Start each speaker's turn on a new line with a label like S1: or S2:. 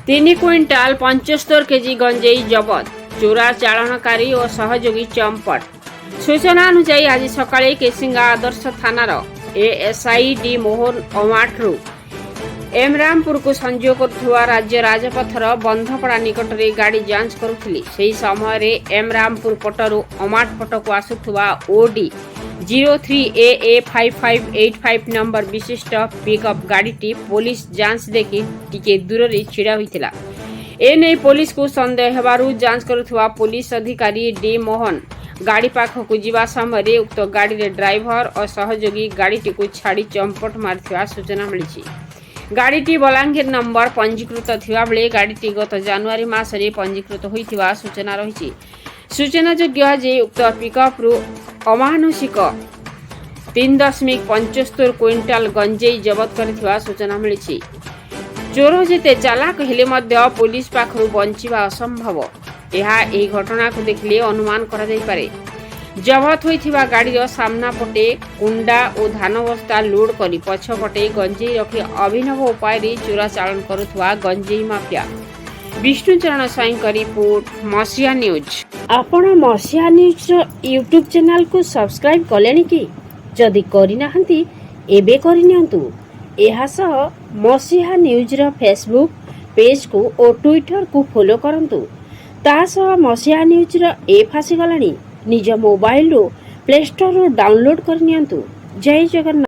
S1: 3 quintal 75 KG गंजेई जबत, चोरा चालाणकारी और सहयोगी चंपट। सूचना अनुसार आज सकाळे केसिंगा आदर्श थानार एएसआई डी मोहन अमाठरू एमरामपुर को संजोग करुवा राज्य राजपथर बंधपड़ा निकट में गाड़ी जांच करुथिली। सेही समय रे एमरामपुर पटरु अमाठ पट को आसुथुवा ओडी 03AA5585 नंबर विशिष्ट पिकअप गाड़ी पुलिस जांच देखि टिके दूर रे छिड़ा होइतिला। एने पुलिस को संदेह हेबारु जांच करुथुवा पुलिस अधिकारी डी मोहन गाड़ी पाख को जीवा समय उक्त गाड़ी रे ड्राइवर और सहयोगी गाड़ी को छाड़ी चंपट मारिथिवा सूचना मिली। गाड़ी बलांगीर नंबर पंजीकृत थिबा बेले गाड़ी गत जनवरी मासरे पंजीकृत होइथिबा सूचना रही। सूचनायोग्य जे उक्त पिकअप रु अमानुषिक 3.75 क्विंटाल गंजेई जबत करथिबा सूचना मिली। चोर जेते चालाक हेले मध्य पुलिस पाखरु बंचिबा असंभव। यह एही घटना को देखिले अनुमान करा जाई पारे। जबत होइथिबा गाड़ीर सामना पटे कुंडा और धान बस्ता लोड करी पछपटे गंजेई रखी अभिनव उपाय रे चोरा चालन करुथुवा गंजेई माफिया। विष्णुचरण साईं का रिपोर्ट, मसिया न्यूज।
S2: आपण मसिया न्यूज रो यूट्यूब चैनल को सब्सक्राइब कलेनी कि? जदि करि नाहंती एबे करि नियंतु। एहा सह मसिया न्यूज रो फेसबुक पेज को और ट्विटर को फॉलो करंतु। ता सह मसिया न्यूज रो ऐप आसी गलानी। निज मोबाइल रो प्ले स्टोर रो डाउनलोड कर नियंतु। जय जगन्नाथ।